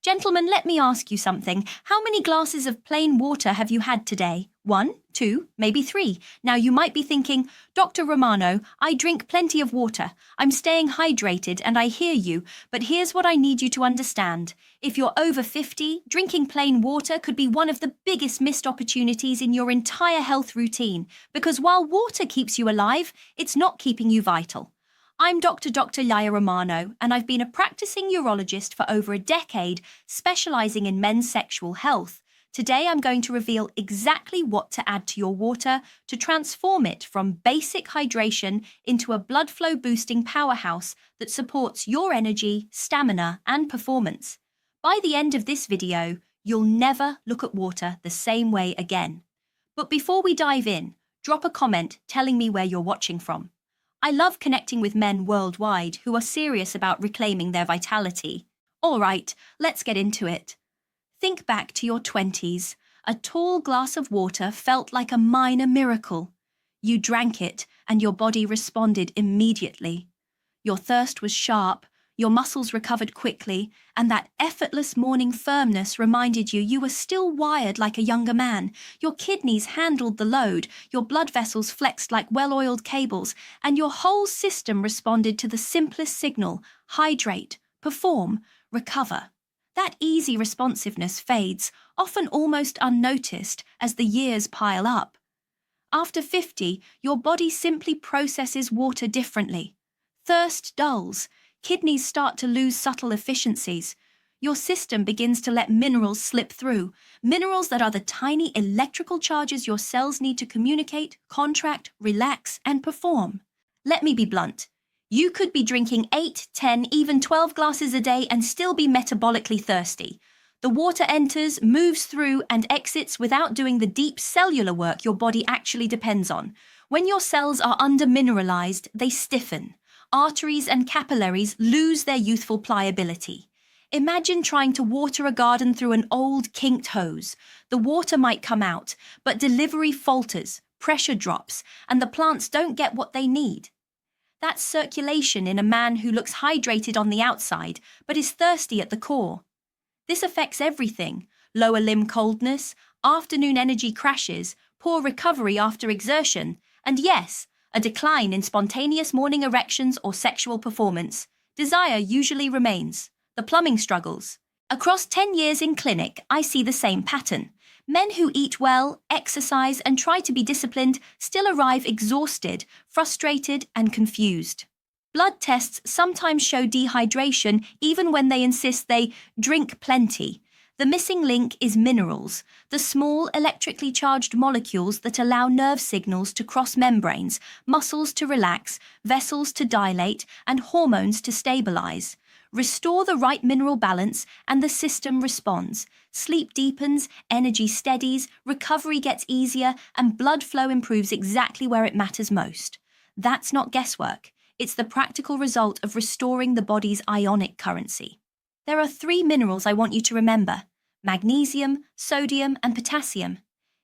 Gentlemen, let me ask you something. How many glasses of plain water have you had today? 1, 2, maybe 3. Now you might be thinking, Dr. Romano, I drink plenty of water. I'm staying hydrated and I hear you, but here's what I need you to understand. If you're over 50, drinking plain water could be one of the biggest missed opportunities in your entire health routine, because while water keeps you alive, it's not keeping you vital. I'm Dr. Lila Romano, and I've been a practicing urologist for over a decade, specializing in men's sexual health. Today, I'm going to reveal exactly what to add to your water to transform it from basic hydration into a blood flow boosting powerhouse that supports your energy, stamina, and performance. By the end of this video, you'll never look at water the same way again. But before we dive in, drop a comment telling me where you're watching from. I love connecting with men worldwide who are serious about reclaiming their vitality. All right, let's get into it. Think back to your 20s. A tall glass of water felt like a minor miracle. You drank it and your body responded immediately. Your thirst was sharp, your muscles recovered quickly, and that effortless morning firmness reminded you were still wired like a younger man. Your kidneys handled the load, your blood vessels flexed like well-oiled cables, and your whole system responded to the simplest signal: hydrate, perform, recover. That easy responsiveness fades, often almost unnoticed, as the years pile up. After 50, your body simply processes water differently. Thirst dulls. Kidneys start to lose subtle efficiencies. Your system begins to let minerals slip through, minerals that are the tiny electrical charges your cells need to communicate, contract, relax, and perform. Let me be blunt. You could be drinking 8, 10, even 12 glasses a day and still be metabolically thirsty. The water enters, moves through, and exits without doing the deep cellular work your body actually depends on. When your cells are under-mineralized, they stiffen. Arteries and capillaries lose their youthful pliability. Imagine trying to water a garden through an old, kinked hose. The water might come out, but delivery falters, pressure drops, and the plants don't get what they need. That's circulation in a man who looks hydrated on the outside, but is thirsty at the core. This affects everything: lower limb coldness, afternoon energy crashes, poor recovery after exertion, and yes, a decline in spontaneous morning erections or sexual performance. Desire usually remains. The plumbing struggles. Across 10 years in clinic, I see the same pattern. Men who eat well, exercise, and try to be disciplined still arrive exhausted, frustrated, and confused. Blood tests sometimes show dehydration even when they insist they drink plenty. The missing link is minerals, the small electrically charged molecules that allow nerve signals to cross membranes, muscles to relax, vessels to dilate, and hormones to stabilize. Restore the right mineral balance and the system responds. Sleep deepens, energy steadies, recovery gets easier, and blood flow improves exactly where it matters most. That's not guesswork. It's the practical result of restoring the body's ionic currency. There are 3 minerals I want you to remember: magnesium, sodium, and potassium.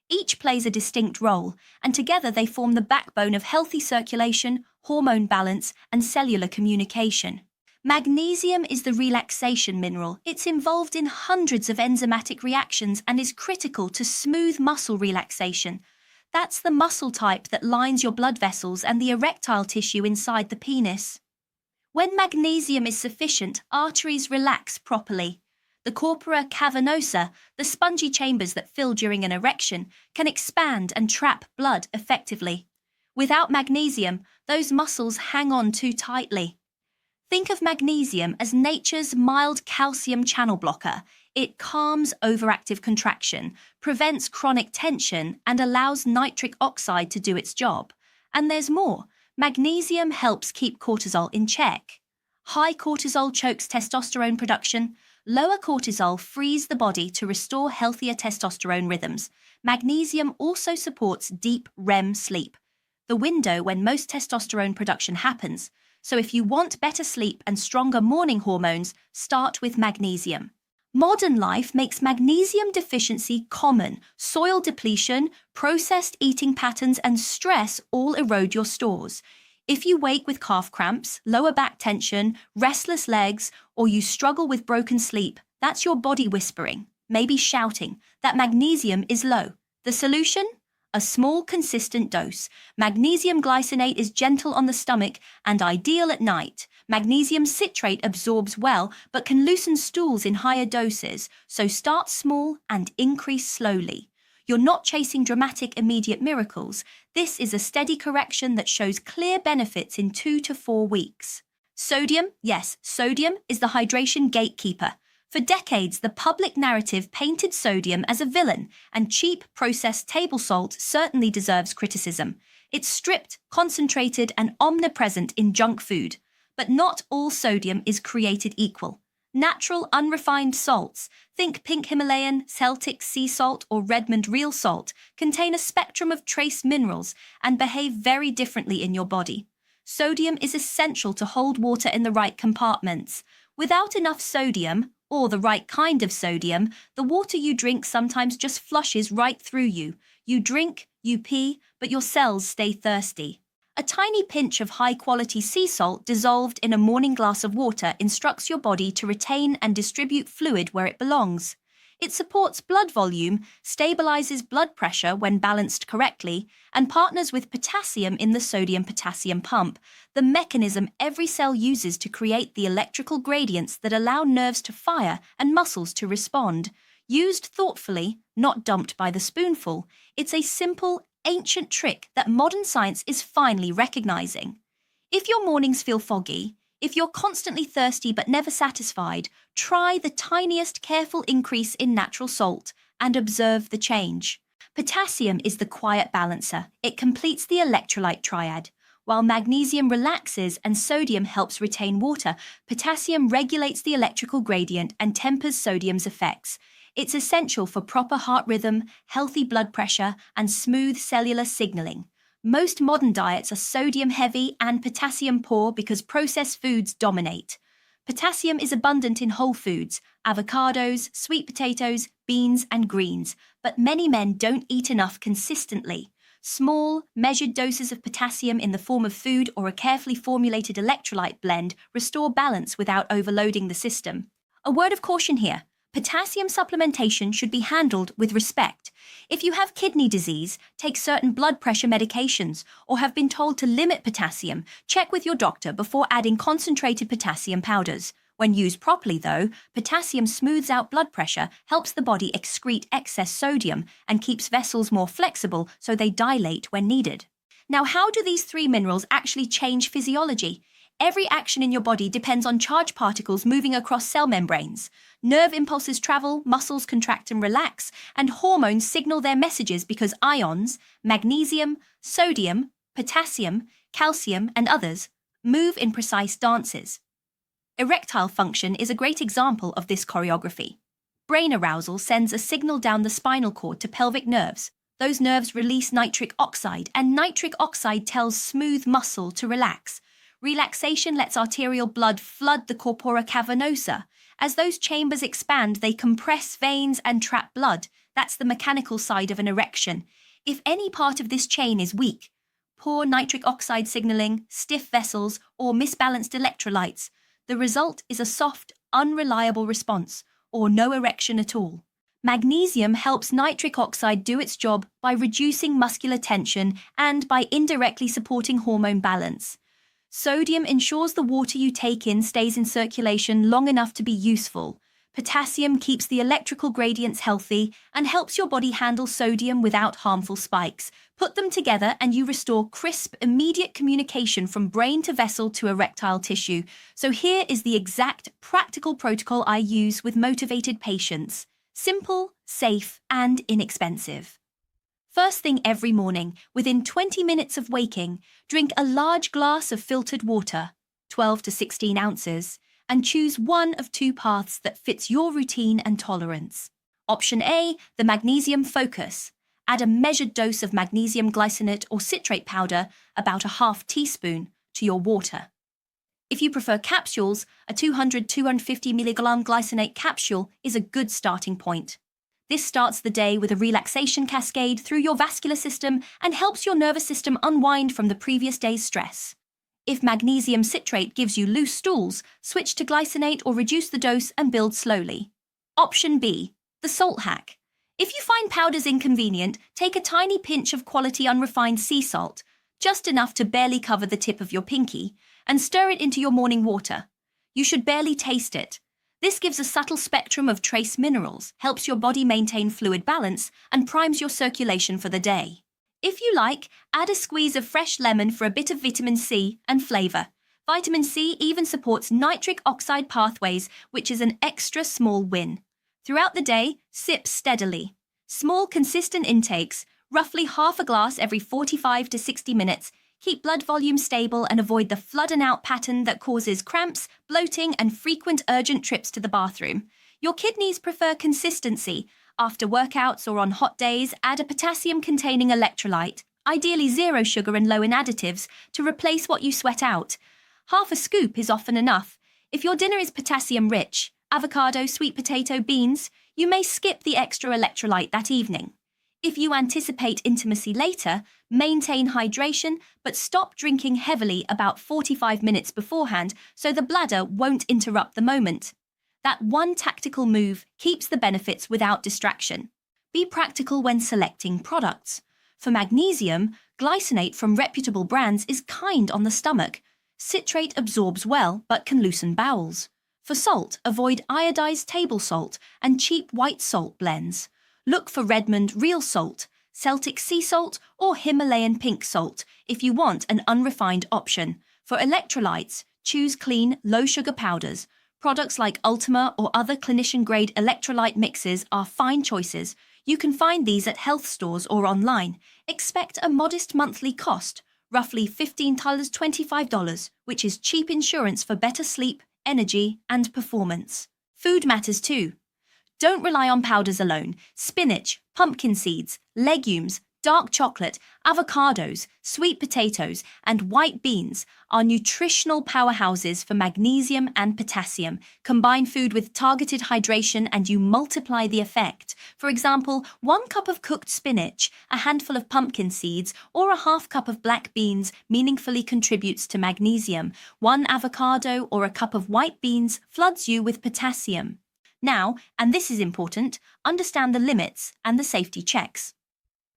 Each plays a distinct role, and together they form the backbone of healthy circulation, hormone balance, and cellular communication. Magnesium is the relaxation mineral. It's involved in hundreds of enzymatic reactions and is critical to smooth muscle relaxation. That's the muscle type that lines your blood vessels and the erectile tissue inside the penis. When magnesium is sufficient, arteries relax properly. The corpora cavernosa, the spongy chambers that fill during an erection, can expand and trap blood effectively. Without magnesium, those muscles hang on too tightly. Think of magnesium as nature's mild calcium channel blocker. It calms overactive contraction, prevents chronic tension, and allows nitric oxide to do its job. And there's more. Magnesium helps keep cortisol in check. High cortisol chokes testosterone production. Lower cortisol frees the body to restore healthier testosterone rhythms. Magnesium also supports deep REM sleep, the window when most testosterone production happens. So if you want better sleep and stronger morning hormones, start with magnesium. Modern life makes magnesium deficiency common. Soil depletion, processed eating patterns, and stress all erode your stores. If you wake with calf cramps, lower back tension, restless legs, or you struggle with broken sleep, That's your body whispering, maybe shouting, that magnesium is low. The solution? A small, consistent dose. Magnesium glycinate is gentle on the stomach and ideal at night. Magnesium citrate absorbs well but can loosen stools in higher doses, so start small and increase slowly. You're not chasing dramatic, immediate miracles. This is a steady correction that shows clear benefits in 2 to 4 weeks. Sodium? Yes, sodium is the hydration gatekeeper. For decades, the public narrative painted sodium as a villain, and cheap, processed table salt certainly deserves criticism. It's stripped, concentrated, and omnipresent in junk food. But not all sodium is created equal. Natural, unrefined salts, think pink Himalayan, Celtic sea salt, or Redmond real salt, contain a spectrum of trace minerals and behave very differently in your body. Sodium is essential to hold water in the right compartments. Without enough sodium, or the right kind of sodium, the water you drink sometimes just flushes right through you. You drink, you pee, but your cells stay thirsty. A tiny pinch of high-quality sea salt dissolved in a morning glass of water instructs your body to retain and distribute fluid where it belongs. It supports blood volume, stabilizes blood pressure when balanced correctly, and partners with potassium in the sodium-potassium pump, the mechanism every cell uses to create the electrical gradients that allow nerves to fire and muscles to respond. Used thoughtfully, not dumped by the spoonful, it's a simple, ancient trick that modern science is finally recognizing. If your mornings feel foggy, if you're constantly thirsty but never satisfied, try the tiniest careful increase in natural salt and observe the change. Potassium is the quiet balancer. It completes the electrolyte triad. While magnesium relaxes and sodium helps retain water, potassium regulates the electrical gradient and tempers sodium's effects. It's essential for proper heart rhythm, healthy blood pressure, and smooth cellular signaling. Most modern diets are sodium-heavy and potassium-poor because processed foods dominate. Potassium is abundant in whole foods, avocados, sweet potatoes, beans, and greens, but many men don't eat enough consistently. Small, measured doses of potassium in the form of food or a carefully formulated electrolyte blend restore balance without overloading the system. A word of caution here. Potassium supplementation should be handled with respect. If you have kidney disease, take certain blood pressure medications, or have been told to limit potassium, check with your doctor before adding concentrated potassium powders. When used properly, though, potassium smooths out blood pressure, helps the body excrete excess sodium, and keeps vessels more flexible so they dilate when needed. Now, how do these 3 minerals actually change physiology? Every action in your body depends on charged particles moving across cell membranes. Nerve impulses travel, muscles contract and relax, and hormones signal their messages because ions, magnesium, sodium, potassium, calcium, and others, move in precise dances. Erectile function is a great example of this choreography. Brain arousal sends a signal down the spinal cord to pelvic nerves. Those nerves release nitric oxide, and nitric oxide tells smooth muscle to relax. Relaxation lets arterial blood flood the corpora cavernosa. As those chambers expand, they compress veins and trap blood. That's the mechanical side of an erection. If any part of this chain is weak, poor nitric oxide signaling, stiff vessels, or misbalanced electrolytes, the result is a soft, unreliable response, or no erection at all. Magnesium helps nitric oxide do its job by reducing muscular tension and by indirectly supporting hormone balance. Sodium ensures the water you take in stays in circulation long enough to be useful. Potassium keeps the electrical gradients healthy and helps your body handle sodium without harmful spikes. Put them together and you restore crisp, immediate communication from brain to vessel to erectile tissue. So here is the exact practical protocol I use with motivated patients. Simple, safe, and inexpensive. First thing every morning, within 20 minutes of waking, drink a large glass of filtered water, 12 to 16 ounces, and choose one of 2 paths that fits your routine and tolerance. Option A, the Magnesium Focus. Add a measured dose of magnesium glycinate or citrate powder, about a half teaspoon, to your water. If you prefer capsules, a 200-250 mg glycinate capsule is a good starting point. This starts the day with a relaxation cascade through your vascular system and helps your nervous system unwind from the previous day's stress. If magnesium citrate gives you loose stools, switch to glycinate or reduce the dose and build slowly. Option B, the salt hack. If you find powders inconvenient, take a tiny pinch of quality unrefined sea salt, just enough to barely cover the tip of your pinky, and stir it into your morning water. You should barely taste it. This gives a subtle spectrum of trace minerals, helps your body maintain fluid balance, and primes your circulation for the day. If you like, add a squeeze of fresh lemon for a bit of vitamin C and flavour. Vitamin C even supports nitric oxide pathways, which is an extra small win. Throughout the day, sip steadily. Small, consistent intakes, roughly half a glass every 45 to 60 minutes, keep blood volume stable and avoid the flood and out pattern that causes cramps, bloating, and frequent urgent trips to the bathroom. Your kidneys prefer consistency. After workouts or on hot days, add a potassium-containing electrolyte, ideally zero sugar and low in additives, to replace what you sweat out. Half a scoop is often enough. If your dinner is potassium-rich, avocado, sweet potato, beans, you may skip the extra electrolyte that evening. If you anticipate intimacy later, maintain hydration, but stop drinking heavily about 45 minutes beforehand so the bladder won't interrupt the moment. That one tactical move keeps the benefits without distraction. Be practical when selecting products. For magnesium, glycinate from reputable brands is kind on the stomach. Citrate absorbs well but can loosen bowels. For salt, avoid iodized table salt and cheap white salt blends. Look for Redmond real salt, Celtic sea salt, or Himalayan pink salt if you want an unrefined option. For electrolytes, choose clean, low-sugar powders. Products like Ultima or other clinician-grade electrolyte mixes are fine choices. You can find these at health stores or online. Expect a modest monthly cost, roughly $15 to $25, which is cheap insurance for better sleep, energy, and performance. Food matters too. Don't rely on powders alone. Spinach, pumpkin seeds, legumes, dark chocolate, avocados, sweet potatoes, and white beans are nutritional powerhouses for magnesium and potassium. Combine food with targeted hydration and you multiply the effect. For example, 1 cup of cooked spinach, a handful of pumpkin seeds, or a half cup of black beans meaningfully contributes to magnesium. 1 avocado or a cup of white beans floods you with potassium. Now, and this is important, understand the limits and the safety checks.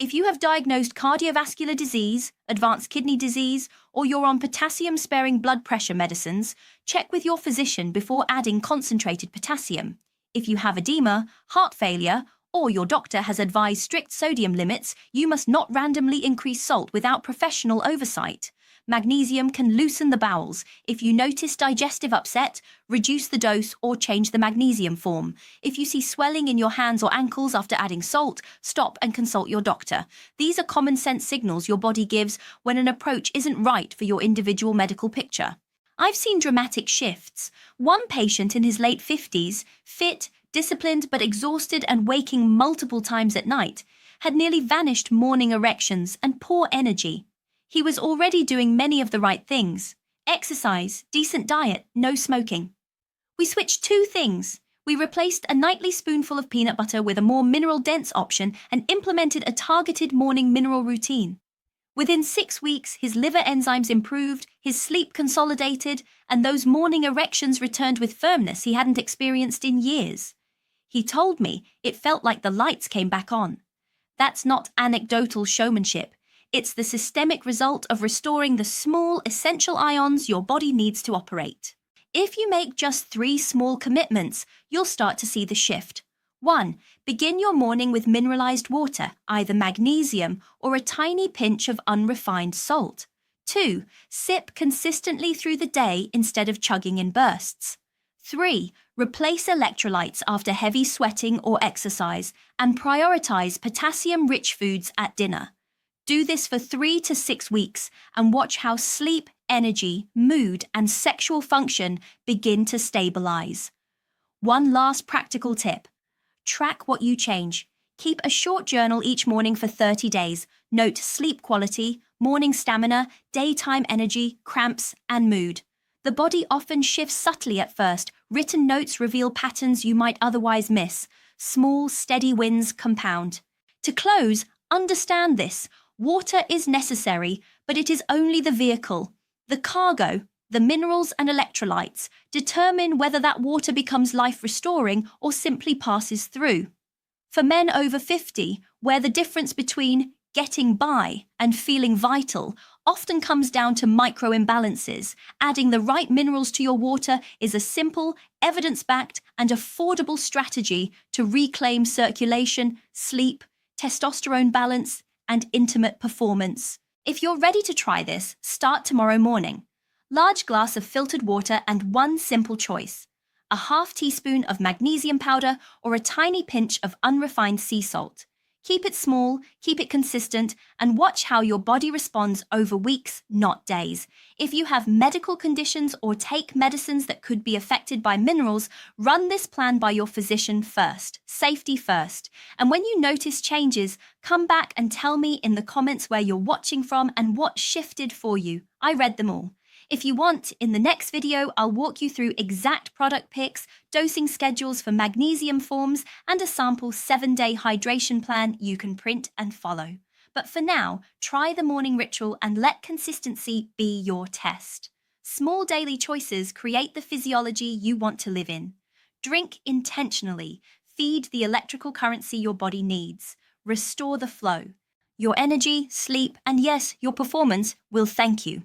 If you have diagnosed cardiovascular disease, advanced kidney disease, or you're on potassium-sparing blood pressure medicines, check with your physician before adding concentrated potassium. If you have edema, heart failure, or your doctor has advised strict sodium limits, you must not randomly increase salt without professional oversight. Magnesium can loosen the bowels. If you notice digestive upset, reduce the dose or change the magnesium form. If you see swelling in your hands or ankles after adding salt, stop and consult your doctor. These are common sense signals your body gives when an approach isn't right for your individual medical picture. I've seen dramatic shifts. One patient in his late 50s, fit, disciplined but exhausted and waking multiple times at night, had nearly vanished morning erections and poor energy. He was already doing many of the right things: exercise, decent diet, no smoking. We switched 2 things. We replaced a nightly spoonful of peanut butter with a more mineral-dense option and implemented a targeted morning mineral routine. Within 6 weeks, his liver enzymes improved, his sleep consolidated, and those morning erections returned with firmness he hadn't experienced in years. He told me it felt like the lights came back on. That's not anecdotal showmanship. It's the systemic result of restoring the small, essential ions your body needs to operate. If you make just 3 small commitments, you'll start to see the shift. 1. Begin your morning with mineralized water, either magnesium or a tiny pinch of unrefined salt. 2. Sip consistently through the day instead of chugging in bursts. 3. Replace electrolytes after heavy sweating or exercise and prioritize potassium-rich foods at dinner. Do this for 3 to 6 weeks and watch how sleep, energy, mood, and sexual function begin to stabilize. One last practical tip. Track what you change. Keep a short journal each morning for 30 days. Note sleep quality, morning stamina, daytime energy, cramps, and mood. The body often shifts subtly at first. Written notes reveal patterns you might otherwise miss. Small, steady wins compound. To close, understand this. Water is necessary, but it is only the vehicle. The cargo, the minerals and electrolytes determine whether that water becomes life-restoring or simply passes through. For men over 50, where the difference between getting by and feeling vital often comes down to micro imbalances, adding the right minerals to your water is a simple, evidence-backed, and affordable strategy to reclaim circulation, sleep, testosterone balance, and intimate performance. If you're ready to try this, start tomorrow morning. Large glass of filtered water and one simple choice: a half teaspoon of magnesium powder or a tiny pinch of unrefined sea salt. Keep it small, keep it consistent, and watch how your body responds over weeks, not days. If you have medical conditions or take medicines that could be affected by minerals, run this plan by your physician first. Safety first. And when you notice changes, come back and tell me in the comments where you're watching from and what shifted for you. I read them all. If you want, in the next video, I'll walk you through exact product picks, dosing schedules for magnesium forms, and a sample 7-day hydration plan you can print and follow. But for now, try the morning ritual and let consistency be your test. Small daily choices create the physiology you want to live in. Drink intentionally. Feed the electrical currency your body needs. Restore the flow. Your energy, sleep, and yes, your performance will thank you.